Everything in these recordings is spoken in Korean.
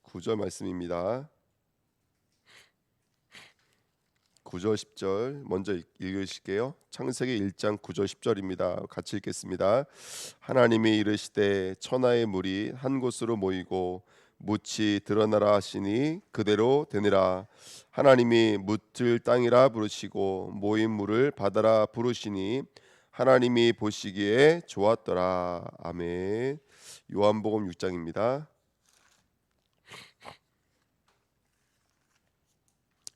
9절 말씀입니다. 9절 10절 먼저 읽으실게요. 창세기 1장 9절 10절입니다. 같이 읽겠습니다. 하나님이 이르시되 천하의 물이 한 곳으로 모이고 묻이 드러나라 하시니 그대로 되니라. 하나님이 묻을 땅이라 부르시고 모인 물을 바다라 부르시니 하나님이 보시기에 좋았더라. 아멘. 요한복음 6장입니다.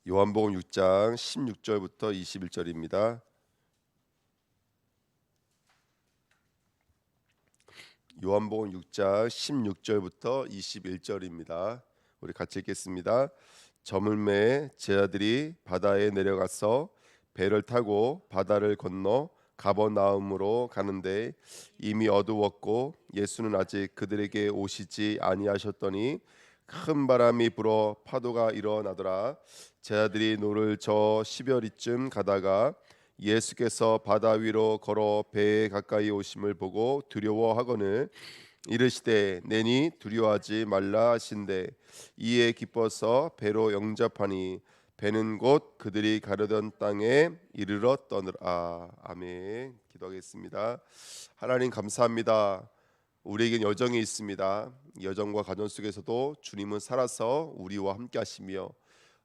요한복음 6장 16절부터 21절입니다. 요한복음 6장 16절부터 21절입니다. 우리 같이 읽겠습니다. 저물매 제자들이 바다에 내려가서 배를 타고 바다를 건너 가버나움으로 가는데 이미 어두웠고 예수는 아직 그들에게 오시지 아니하셨더니 큰 바람이 불어 파도가 일어나더라. 제자들이 노를 저 시별이쯤 가다가 예수께서 바다 위로 걸어 배에 가까이 오심을 보고 두려워하거늘 이르시되 내니 두려워하지 말라 하신대 이에 기뻐서 배로 영접하니 배는 곧 그들이 가려던 땅에 이르러 떠느라. 아멘. 기도하겠습니다. 하나님 감사합니다. 우리에겐 여정이 있습니다. 여정과 과정 속에서도 주님은 살아서 우리와 함께 하시며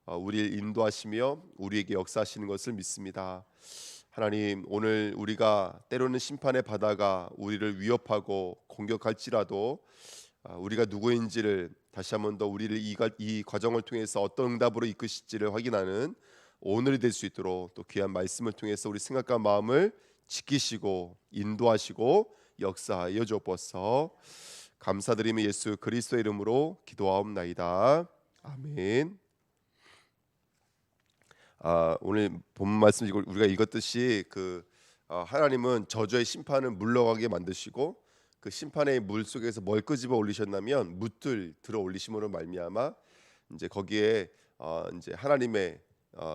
우리를 인도하시며 우리에게 역사하시는 것을 믿습니다. 하나님, 오늘 우리가 때로는 심판의 바다가 우리를 위협하고 공격할지라도 우리가 누구인지를 다시 한 번 더 우리를 이 과정을 통해서 어떤 응답으로 이끄실지를 확인하는 오늘이 될 수 있도록 또 귀한 말씀을 통해서 우리 생각과 마음을 지키시고 인도하시고 역사하여 주옵소서. 감사드리며 예수 그리스도의 이름으로 기도하옵나이다. 아멘. 오늘 본 말씀 우리가 읽었듯이 하나님은 저주의 심판을 물러가게 만드시고 그 심판의 물 속에서 뭘 끄집어 올리셨냐면 묻들 들어 올리심으로 말미암아 이제 거기에 이제 하나님의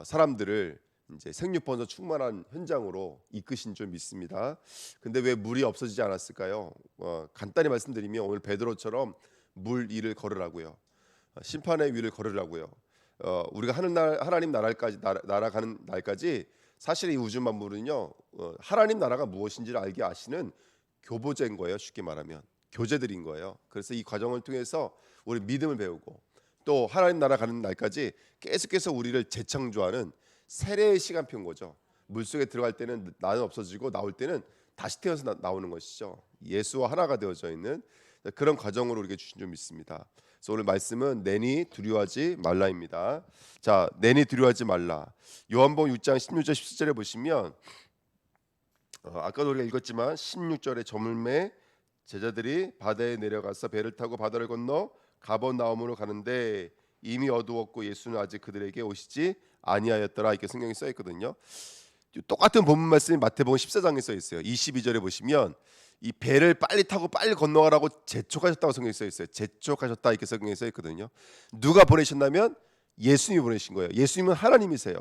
사람들을 이제 생육번서 충만한 현장으로 이끄신 줄 믿습니다. 근데 왜 물이 없어지지 않았을까요? 간단히 말씀드리면 오늘 베드로처럼 물 위를 걸으라고요. 심판의 위를 걸으라고요. 우리가 하나님 나라까지 날아가는 날까지 사실 이 우주 만물은요 하나님 나라가 무엇인지를 알게 아시는 교보제인 거예요. 쉽게 말하면 교재들인 거예요. 그래서 이 과정을 통해서 우리 믿음을 배우고 또 하나님 나라 가는 날까지 계속해서 우리를 재창조하는 세례의 시간표인 거죠. 물속에 들어갈 때는 나는 없어지고 나올 때는 다시 태어나서 나오는 것이죠. 예수와 하나가 되어져 있는 그런 과정으로 우리에게 주신 줄 믿습니다. 그래서 오늘 말씀은 내니 두려워하지 말라입니다. 자, 내니 두려워하지 말라. 요한복음 6장 16절 17절에 보시면 아까도 우리가 읽었지만 16절에 저물매 제자들이 바다에 내려가서 배를 타고 바다를 건너 가버나움으로 가는데 이미 어두웠고 예수는 아직 그들에게 오시지 아니하였더라. 이렇게 성경에 써 있거든요. 똑같은 본문 말씀이 마태복음 14장에 써 있어요. 22절에 보시면 이 배를 빨리 타고 빨리 건너가라고 재촉하셨다고 성경에 써 있어요. 재촉하셨다 이렇게 성경에 써 있거든요. 누가 보내셨냐면 예수님이 보내신 거예요. 예수님은 하나님이세요.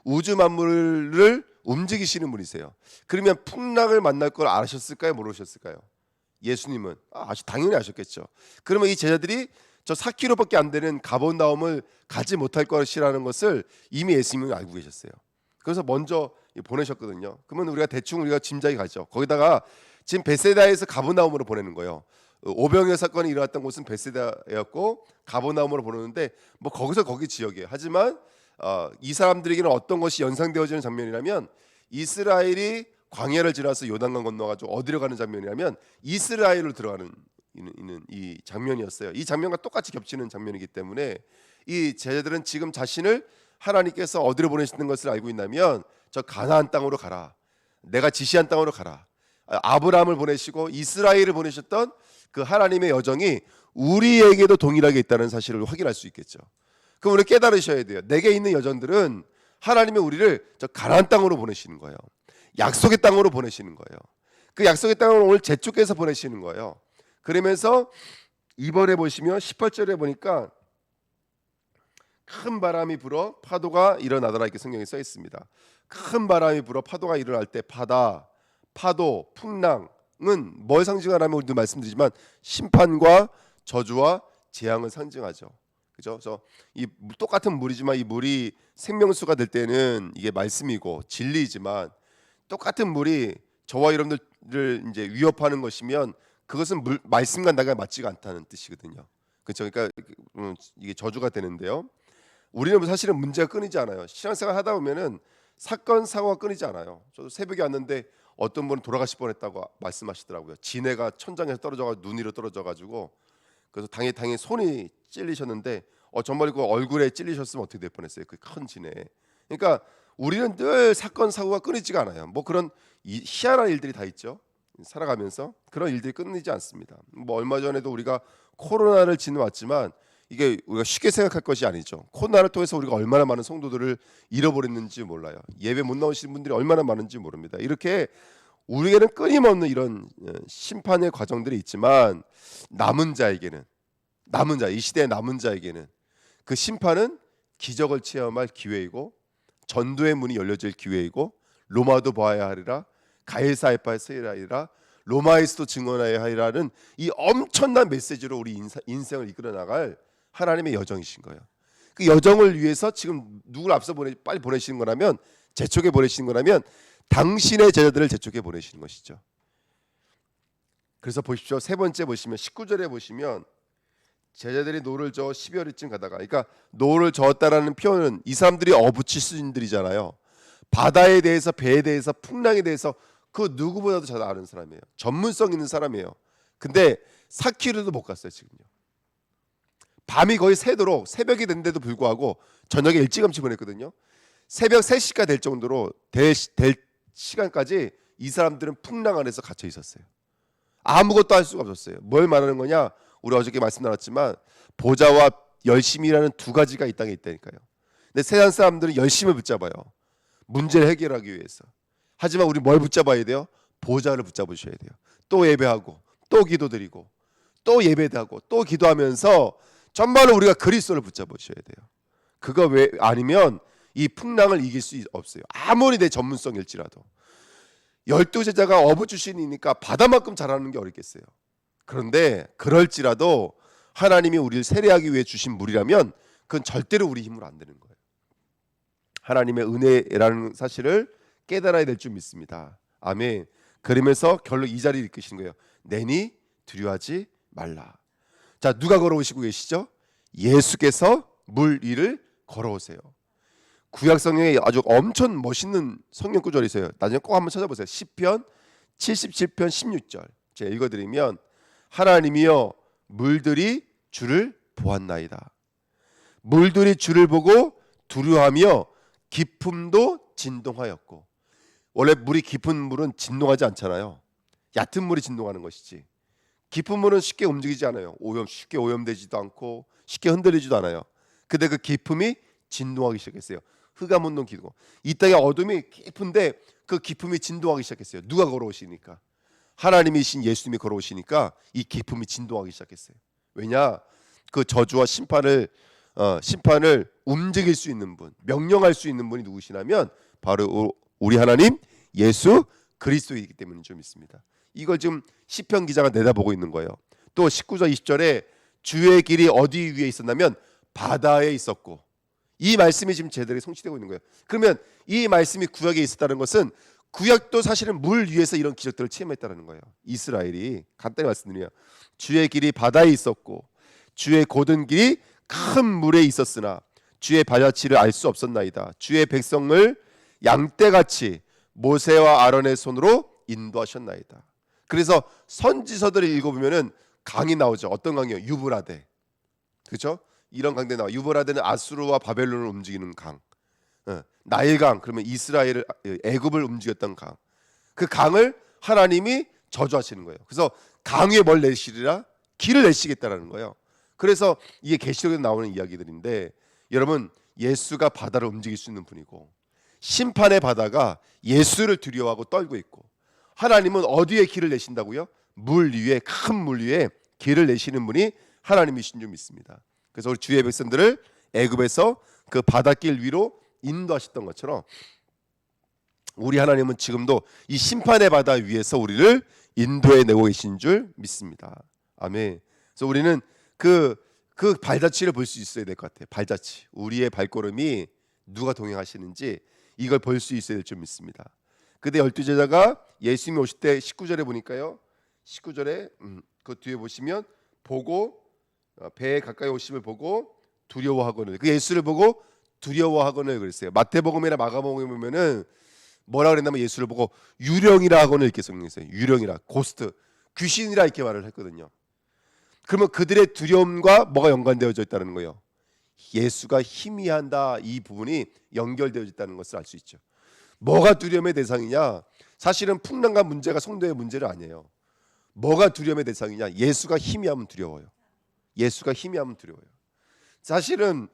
우주 만물을 움직이시는 분이세요. 그러면 풍랑을 만날 걸 아셨을까요? 모르셨을까요? 예수님은 아주 당연히 아셨겠죠. 그러면 이 제자들이 저 4km밖에 안 되는 가버나움을 가지 못할 것이라는 것을 이미 예수님은 알고 계셨어요. 그래서 먼저 보내셨거든요. 그러면 우리가 대충 짐작이 가죠. 거기다가 지금 베세다에서 가버나움으로 보내는 거예요. 오병이어 사건이 일어났던 곳은 베세다였고 가버나움으로 보내는데 뭐 거기서 거기 지역이에요. 하지만 이 사람들에게는 어떤 것이 연상되어지는 장면이라면 이스라엘이 광야를 지나서 요단강 건너가지고 어디로 가는 장면이라면 이스라엘로 들어가는 이 장면이었어요. 이 장면과 똑같이 겹치는 장면이기 때문에 이 제자들은 지금 자신을 하나님께서 어디로 보내시는 것을 알고 있다면 저 가나안 땅으로 가라. 내가 지시한 땅으로 가라. 아브라함을 보내시고 이스라엘을 보내셨던 그 하나님의 여정이 우리에게도 동일하게 있다는 사실을 확인할 수 있겠죠. 그럼 우리 깨달으셔야 돼요. 내게 있는 여정들은 하나님이 우리를 저 가나안 땅으로 보내시는 거예요. 약속의 땅으로 보내시는 거예요. 그 약속의 땅을 오늘 재촉해서 보내시는 거예요. 그러면서 이번에 보시면 18절에 보니까 큰 바람이 불어 파도가 일어나더라 이렇게 성경에 써 있습니다. 큰 바람이 불어 파도가 일어날 때 바다, 파도, 풍랑은 뭘 상징하냐면 우리도 말씀드리지만 심판과 저주와 재앙을 상징하죠. 그죠? 그래서 이 똑같은 물이지만 이 물이 생명수가 될 때는 이게 말씀이고 진리이지만 똑같은 물이 저와 여러분들을 이제 위협하는 것이면 그것은 말씀과 나가 맞지가 않다는 뜻이거든요. 그렇죠? 그러니까 이게 저주가 되는데요. 우리는 사실은 문제가 끊이지 않아요. 신앙생활 하다 보면은 사건 사고가 끊이지 않아요. 저도 새벽에 왔는데 어떤 분은 돌아가실 뻔했다고 말씀하시더라고요. 지네가 천장에서 떨어져가지고 눈 위로 떨어져가지고 그래서 당에 손이 찔리셨는데 정말 그 얼굴에 찔리셨으면 어떻게 될 뻔했어요. 그 큰 지네. 그러니까 우리는 늘 사건 사고가 끊이지가 않아요. 뭐 그런 희한한 일들이 다 있죠. 살아가면서 그런 일들이 끊이지 않습니다. 뭐 얼마 전에도 우리가 코로나를 지나왔지만 이게 우리가 쉽게 생각할 것이 아니죠. 코로나를 통해서 우리가 얼마나 많은 성도들을 잃어버렸는지 몰라요. 예배 못 나오시는 분들이 얼마나 많은지 모릅니다. 이렇게 우리에게는 끊임없는 이런 심판의 과정들이 있지만 남은 자에게는 이 시대의 남은 자에게는 그 심판은 기적을 체험할 기회이고 전도의 문이 열려질 기회이고 로마도 보아야 하리라 가이사에파에 서야 하리라 로마에서도 증언하여야 하리라는 이 엄청난 메시지로 우리 인생을 이끌어 나갈 하나님의 여정이신 거예요. 그 여정을 위해서 지금 누굴 앞서 빨리 보내시는 거라면 재촉에 보내시는 거라면 당신의 제자들을 재촉에 보내시는 것이죠. 그래서 보십시오. 세 번째 보시면 19절에 보시면 제자들이 노를 저어 12월쯤 가다가 그러니까 노를 저었다라는 표현은 이 사람들이 어부치수인들이잖아요. 바다에 대해서 배에 대해서 풍랑에 대해서 그 누구보다도 잘 아는 사람이에요. 전문성 있는 사람이에요. 근데 4km도 못 갔어요. 지금요. 밤이 거의 새도록 새벽이 됐는데도 불구하고 저녁에 일찌감치 보냈거든요. 새벽 3시가 될 정도로 될 시간까지 이 사람들은 풍랑 안에서 갇혀 있었어요. 아무것도 할 수가 없었어요. 뭘 말하는 거냐? 우리 어저께 말씀 나눴지만 보좌와 열심히 일하는 두 가지가 이 땅에 있다니까요. 근데 세상 사람들은 열심을 붙잡아요. 문제를 해결하기 위해서. 하지만 우리 뭘 붙잡아야 돼요? 보좌를 붙잡으셔야 돼요. 또 예배하고 또 기도드리고 또 예배하고 또 기도하면서 정말로 우리가 그리스도를 붙잡으셔야 돼요. 그거 왜 아니면 이 풍랑을 이길 수 없어요. 아무리 내 전문성일지라도. 12제자가 어부 출신이니까 바다만큼 잘하는 게 어렵겠어요. 그런데 그럴지라도 하나님이 우리를 세례하기 위해 주신 물이라면 그건 절대로 우리 힘으로 안 되는 거예요. 하나님의 은혜라는 사실을 깨달아야 될 줄 믿습니다. 아멘. 그러면서 결론 이 자리를 이끄시는 거예요. 내니 두려워하지 말라. 자, 누가 걸어오시고 계시죠? 예수께서 물 위를 걸어오세요. 구약 성경에 아주 엄청 멋있는 성경 구절이 있어요. 나중에 꼭 한번 찾아보세요. 시편 77편 16절. 제가 읽어드리면 하나님이여 물들이 주를 보았나이다. 물들이 주를 보고 두려워하며 깊음도 진동하였고. 원래 물이 깊은 물은 진동하지 않잖아요. 얕은 물이 진동하는 것이지. 깊은 물은 쉽게 움직이지 않아요. 쉽게 오염되지도 않고 쉽게 흔들리지도 않아요. 근데 그 깊음이 진동하기 시작했어요. 흑암운동 기도. 이 땅에 어둠이 깊은데 그 깊음이 진동하기 시작했어요. 누가 걸어오시니까? 하나님이신 예수님이 걸어오시니까 이 깊음이 진동하기 시작했어요. 왜냐? 그 저주와 심판을 움직일 수 있는 분, 명령할 수 있는 분이 누구시냐면 바로 우리 하나님 예수 그리스도이기 때문인 줄 믿습니다. 이걸 지금 시편 기자가 내다보고 있는 거예요. 또 19절 20절에 주의 길이 어디 위에 있었냐면 바다에 있었고, 이 말씀이 지금 제대로 성취되고 있는 거예요. 그러면 이 말씀이 구약에 있었다는 것은 구약도 사실은 물 위에서 이런 기적들을 체험했다는 거예요. 이스라엘이 간단히 말씀드리면 주의 길이 바다에 있었고 주의 곧은 길이 큰 물에 있었으나 주의 발자취를 알 수 없었나이다. 주의 백성을 양떼같이 모세와 아론의 손으로 인도하셨나이다. 그래서 선지서들을 읽어보면은 강이 나오죠. 어떤 강이요? 유브라데. 그렇죠? 이런 강대 나와. 유브라데는 아수르와 바벨론을 움직이는 강. 나일강 그러면 이스라엘을 애굽을 움직였던 강. 그 강을 하나님이 저주하시는 거예요. 그래서 강 위에 뭘 내시리라? 길을 내시겠다라는 거예요. 그래서 이게 계시록에 나오는 이야기들인데 여러분 예수가 바다를 움직일 수 있는 분이고 심판의 바다가 예수를 두려워하고 떨고 있고 하나님은 어디에 길을 내신다고요? 물 위에 큰 물 위에 길을 내시는 분이 하나님이신 줄 믿습니다. 그래서 우리 주의 백성들을 애굽에서 그 바닷길 위로 인도하셨던 것처럼 우리 하나님은 지금도 이 심판의 바다 위에서 우리를 인도해 내고 계신 줄 믿습니다. 아멘. 그래서 우리는 그 발자취를 볼 수 있어야 될 것 같아요. 발자취. 우리의 발걸음이 누가 동행하시는지 이걸 볼 수 있어야 될 줄 믿습니다. 그때 12제자가 예수님이 오실 때 19절에 보니까요. 19절에 그 뒤에 보시면 보고 배에 가까이 오심을 보고 두려워하거늘. 그 예수를 보고 두려워하거늘 그랬어요. 마태복음이나 마가복음에 보면은 뭐라 그랬냐면 예수를 보고 유령이라 하거늘 이렇게 성경했어요. 유령이라, 고스트, 귀신이라 이렇게 말을 했거든요. 그러면 그들의 두려움과 뭐가 연관되어져 있다는 거예요. 예수가 희미한다, 이 부분이 연결되어 있다는 것을 알 수 있죠. 뭐가 두려움의 대상이냐? 사실은 풍랑과 문제가 성도의 문제는 아니에요. 뭐가 두려움의 대상이냐? 예수가 희미하면 두려워요. 예수가 희미하면 두려워요. 사실은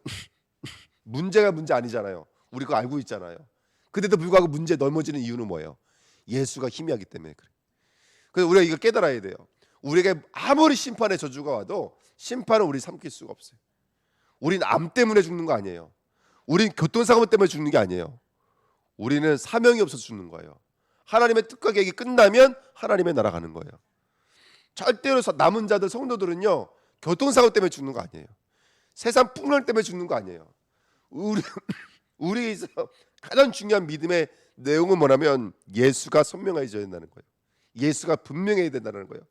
문제가 문제 아니잖아요. 우리 그거 알고 있잖아요. 그런데도 불구하고 문제에 넘어지는 이유는 뭐예요? 예수가 희미하기 때문에 그래. 그래서 우리가 이거 깨달아야 돼요. 우리에게 아무리 심판의 저주가 와도 심판은 우리 삼킬 수가 없어요. 우린 암 때문에 죽는 거 아니에요. 우린 교통사고 때문에 죽는 게 아니에요. 우리는 사명이 없어서 죽는 거예요. 하나님의 뜻과 계획이 끝나면 하나님의 나라 가는 거예요. 절대로 남은 자들 성도들은요, 교통사고 때문에 죽는 거 아니에요. 세상 풍랑 때문에 죽는 거 아니에요. 우리에서 가장 중요한 믿음의 내용은 뭐냐면 예수가 선명해져야 된다는 거예요. 예수가 분명해야 된다는 거예요.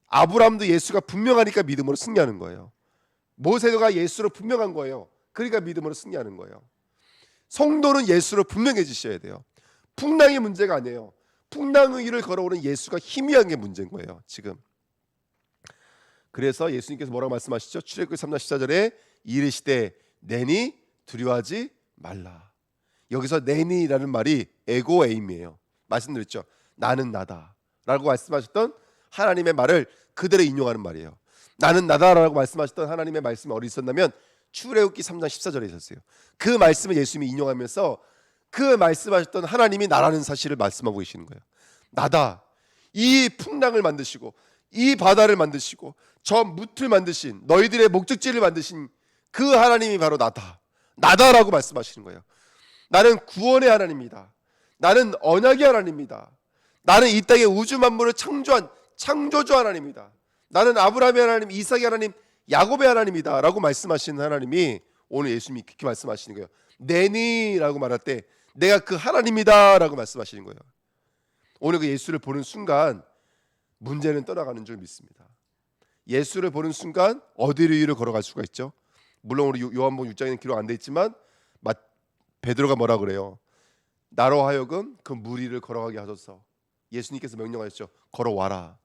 아브라함도 예수가 분명하니까 믿음으로 승리하는 거예요. 모세가 예수로 분명한 거예요. 그러니까 믿음으로 승리하는 거예요. 성도는 예수로 분명해지셔야 돼요. 풍랑이 문제가 아니에요. 풍랑의 길을 걸어오는 예수가 희미한 게 문제인 거예요. 지금. 그래서 예수님께서 뭐라고 말씀하시죠? 출애굽기 3장 14절에 이르시되 내니 두려워하지 말라. 여기서 내니라는 말이 에고 에임이에요. 말씀드렸죠. 나는 나다 라고 말씀하셨던 하나님의 말을 그대로 인용하는 말이에요. 나는 나다라고 말씀하셨던 하나님의 말씀이 어디 있었냐면 출애굽기 3장 14절에 있었어요. 그 말씀을 예수님이 인용하면서 그 말씀하셨던 하나님이 나라는 사실을 말씀하고 계시는 거예요. 나다. 이 풍랑을 만드시고 이 바다를 만드시고 저 뭇을 만드신 너희들의 목적지를 만드신 그 하나님이 바로 나다. 나다라고 말씀하시는 거예요. 나는 구원의 하나님이다. 나는 언약의 하나님이다. 나는 이 땅의 우주 만물을 창조한 창조주 하나님이다. 나는 아브라함의 하나님, 이삭의 하나님, 야곱의 하나님이다 라고 말씀하시는 하나님이 오늘 예수님이 그렇게 말씀하시는 거예요. 내니라고 말할 때 내가 그 하나님이다 라고 말씀하시는 거예요. 오늘 그 예수를 보는 순간 문제는 떠나가는 줄 믿습니다. 예수를 보는 순간 어디로 걸어갈 수가 있죠? 물론 우리 요한복음 6장에는 기록 안 돼 있지만 베드로가 뭐라 그래요? 나로 하여금 그 물 위를 걸어가게 하소서. 예수님께서 명령하셨죠. 걸어와라.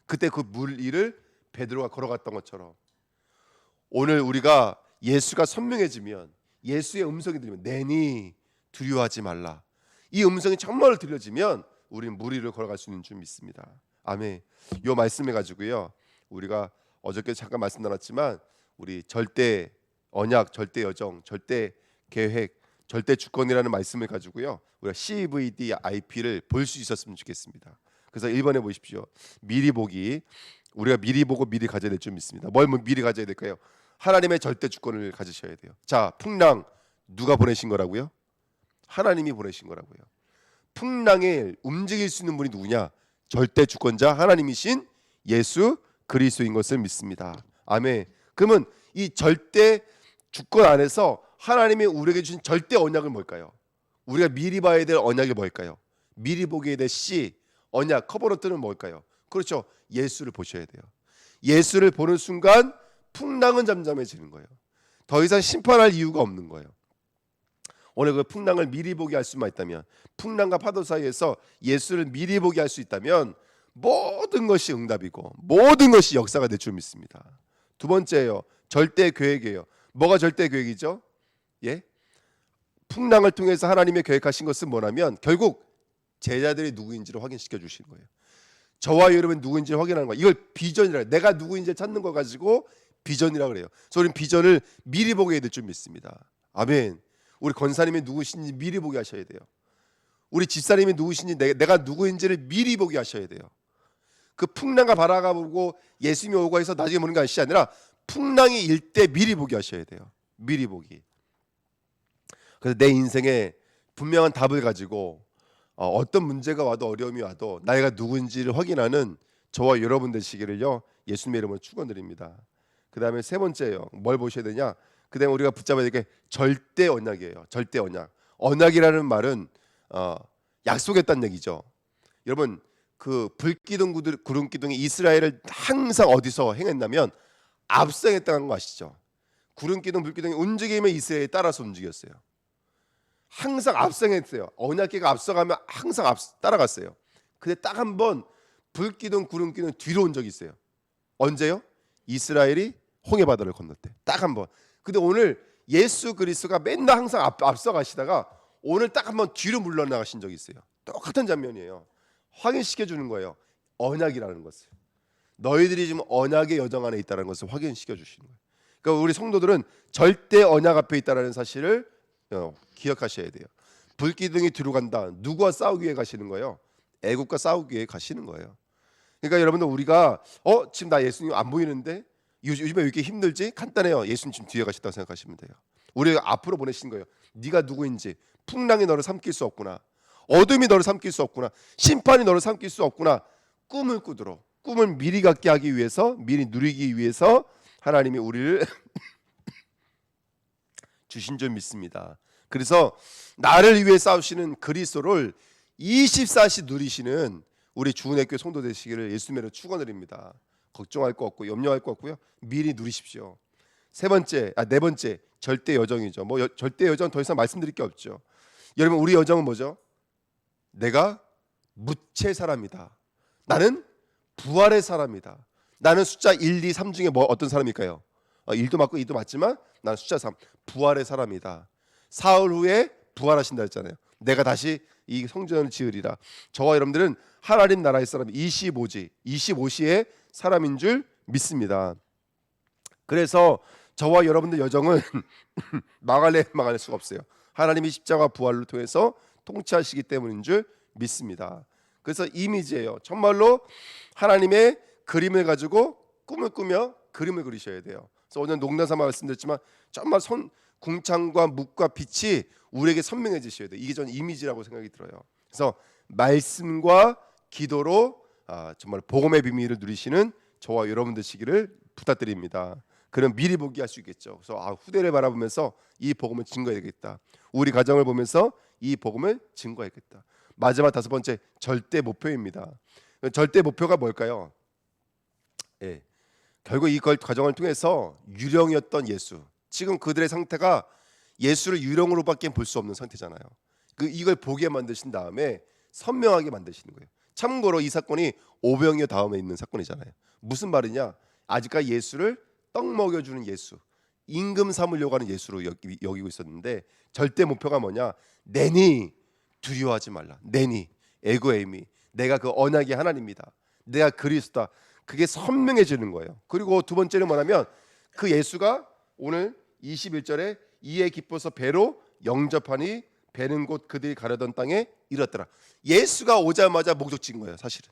그때 그 물 위를 베드로가 걸어갔던 것처럼 오늘 우리가 예수가 선명해지면 예수의 음성이 들리면 내니 두려워하지 말라. 이 음성이 정말 들려지면 우리는 물 위를 걸어갈 수 있는 줄 믿습니다. 아멘. 이 말씀해 가지고요. 우리가 어저께 잠깐 말씀 나눴지만 우리 절대 언약, 절대 여정, 절대 계획, 절대 주권이라는 말씀을 가지고요. 우리가 CVDIP를 볼 수 있었으면 좋겠습니다. 그래서 1번에 보십시오. 미리 보기. 우리가 미리 보고 미리 가져야 될 줄 믿습니다. 뭘 미리 가져야 될까요? 하나님의 절대 주권을 가지셔야 돼요. 자, 풍랑 누가 보내신 거라고요? 하나님이 보내신 거라고요. 풍랑에 움직일 수 있는 분이 누구냐? 절대 주권자 하나님이신 예수 그리스도인 것을 믿습니다. 아멘. 그러면 이 절대 주권 안에서 하나님이 우리에게 주신 절대 언약은 뭘까요? 우리가 미리 봐야 될 언약이 뭘까요? 미리 보게 될 C, 언약, 커버노트는 뭘까요? 그렇죠. 예수를 보셔야 돼요. 예수를 보는 순간 풍랑은 잠잠해지는 거예요. 더 이상 심판할 이유가 없는 거예요. 오늘 그 풍랑을 미리 보게 할 수만 있다면, 풍랑과 파도 사이에서 예수를 미리 보게 할 수 있다면 모든 것이 응답이고 모든 것이 역사가 될 줄 믿습니다. 두 번째예요. 절대 계획이에요. 뭐가 절대 계획이죠? 예? 풍랑을 통해서 하나님의 계획하신 것은 뭐냐면 결국 제자들이 누구인지를 확인시켜 주시는 거예요. 저와 여러분 누구인지를 확인하는 거예요. 이걸 비전이라 해요. 내가 누구인지 찾는 거 가지고 비전이라고 그래요. 그래서 우리는 비전을 미리 보게 해야 될 줄 믿습니다. 아멘. 우리 권사님이 누구신지 미리 보게 하셔야 돼요. 우리 집사님이 누구신지 내가 누구인지를 미리 보게 하셔야 돼요. 그 풍랑과 바다가 보고 예수님이 오고 해서 나중에 보는 것이 아니라 풍랑이 일 때 미리 보게 하셔야 돼요. 미리 보기. 그래서 내 인생에 분명한 답을 가지고 어떤 문제가 와도 어려움이 와도 나이가 누구인지를 확인하는 저와 여러분 되시기를요 예수님의 이름으로 축원드립니다. 그 다음에 세 번째예요. 뭘 보셔야 되냐? 그 다음에 우리가 붙잡아야 될 게 절대 언약이에요. 절대 언약. 언약이라는 말은 약속했다는 얘기죠. 여러분 그 불기둥 구름 기둥이 이스라엘을 항상 어디서 행했냐면 앞서했다는 거 아시죠? 구름 기둥 불기둥이 움직이면 이스라엘이 따라서 움직였어요. 항상 앞서했어요. 언약궤가 앞서가면 항상 따라갔어요. 근데 딱 한 번 불기둥 구름 기둥 뒤로 온 적이 있어요. 언제요? 이스라엘이 홍해 바다를 건널 때 딱 한 번. 근데 오늘 예수 그리스도가 맨날 항상 앞서 가시다가 오늘 딱 한 번 뒤로 물러나가신 적이 있어요. 똑같은 장면이에요. 확인시켜 주는 거예요. 언약이라는 것을. 너희들이 지금 언약의 여정 안에 있다는 것을 확인시켜 주시는 거예요. 그러니까 우리 성도들은 절대 언약 앞에 있다는 사실을 기억하셔야 돼요. 불기둥이 뒤로 간다. 누구와 싸우기 위해 가시는 거예요? 애국과 싸우기 위해 가시는 거예요. 그러니까 여러분들 우리가 지금 나 예수님 안 보이는데 요즘에 왜 이렇게 힘들지? 간단해요. 예수님 지금 뒤에 가셨다고 생각하시면 돼요. 우리가 앞으로 보내신 거예요. 네가 누구인지. 풍랑이 너를 삼킬 수 없구나. 어둠이 너를 삼킬 수 없구나. 심판이 너를 삼킬 수 없구나. 꿈을 꾸도록, 꿈을 미리 갖게 하기 위해서, 미리 누리기 위해서 하나님이 우리를 주신 줄 믿습니다. 그래서 나를 위해 싸우시는 그리스도를 24시 누리시는 우리 주은혜교회 성도 되시기를 예수님으로 축원드립니다. 걱정할 거 없고 염려할 거 없고요. 미리 누리십시오. 네 번째 절대 여정이죠. 절대 여정 더 이상 말씀드릴 게 없죠. 여러분 우리 여정은 뭐죠? 내가 무채 사람이다. 나는 부활의 사람이다. 나는 숫자 1, 2, 3 중에 어떤 사람일까요? 1도 맞고 2도 맞지만 나는 숫자 3 부활의 사람이다. 사흘 후에 부활하신다 했잖아요. 내가 다시 이 성전을 지으리라. 저와 여러분들은 하나님 나라의 사람 25시의 사람인 줄 믿습니다. 그래서 저와 여러분들 여정은 망할 수가 없어요. 하나님이 십자가 부활로 통해서 통치하시기 때문인 줄 믿습니다. 그래서 이미지예요. 정말로 하나님의 그림을 가지고 꿈을 꾸며 그림을 그리셔야 돼요. 그래서 오늘 농담삼아 말씀드렸지만 정말 궁창과 묵과 빛이 우리에게 선명해지셔야 돼요. 이게 저는 이미지라고 생각이 들어요. 그래서 말씀과 기도로 정말 복음의 비밀을 누리시는 저와 여러분 되시기를 부탁드립니다. 그럼 미리 보기 할 수 있겠죠. 그래서 후대를 바라보면서 이 복음을 증거해야겠다. 우리 가정을 보면서 이 복음을 증거해야겠다. 마지막 다섯 번째 절대 목표입니다. 절대 목표가 뭘까요? 결국 이 과정을 통해서 유령이었던 예수, 지금 그들의 상태가 예수를 유령으로밖에 볼 수 없는 상태잖아요. 이걸 보게 만드신 다음에 선명하게 만드시는 거예요. 참고로 이 사건이 오병이어 다음에 있는 사건이잖아요. 무슨 말이냐? 아직까지 예수를 떡 먹여주는 예수, 임금 삼으려고 하는 예수로 여기고 있었는데 절대 목표가 뭐냐? 내니 두려워하지 말라. 내니 에고에미, 내가 그 언약의 하나님이다. 내가 그리스도다. 그게 선명해지는 거예요. 그리고 두 번째는 뭐냐면 그 예수가 오늘 21절에 이에 기뻐서 배로 영접하니 배는 곳 그들이 가려던 땅에 이르렀더라. 예수가 오자마자 목적지인 거예요. 사실은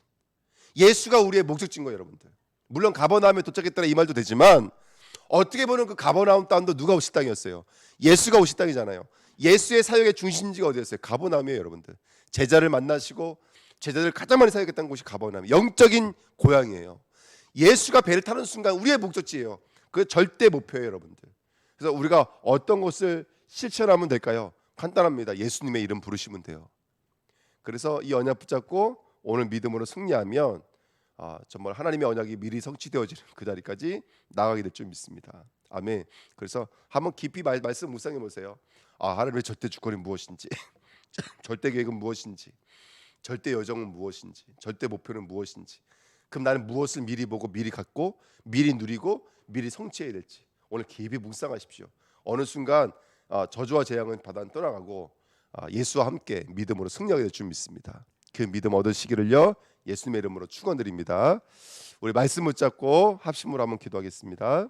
예수가 우리의 목적지인 거예요. 여러분들 물론 가버나움에 도착했더라 이 말도 되지만 어떻게 보면 그 가버나움 땅도 누가 오실 땅이었어요? 예수가 오실 땅이잖아요. 예수의 사역의 중심지가 어디였어요? 가버나움이에요. 여러분들 제자를 만나시고 제자들 가장 많이 사역했던 곳이 가버나움, 영적인 고향이에요. 예수가 배를 타는 순간 우리의 목적지예요. 그 절대 목표예요. 여러분들 그래서 우리가 어떤 것을 실천하면 될까요? 간단합니다. 예수님의 이름 부르시면 돼요. 그래서 이 언약 붙잡고 오늘 믿음으로 승리하면 정말 하나님의 언약이 미리 성취되어지는 그 자리까지 나가게 될 줄 믿습니다. 아멘. 그래서 한번 깊이 말씀 묵상해 보세요. 하나님의 절대 주권이 무엇인지, 절대 계획은 무엇인지, 절대 여정은 무엇인지, 절대 목표는 무엇인지. 그럼 나는 무엇을 미리 보고 미리 갖고 미리 누리고 미리 성취해야 될지 오늘 깊이 묵상하십시오. 어느 순간 저주와 재앙은 바다는 떠나가고 예수와 함께 믿음으로 승리하게 될 줄 믿습니다. 그 믿음 얻으시기를요 예수님의 이름으로 축원드립니다. 우리 말씀 붙잡고 합심으로 한번 기도하겠습니다.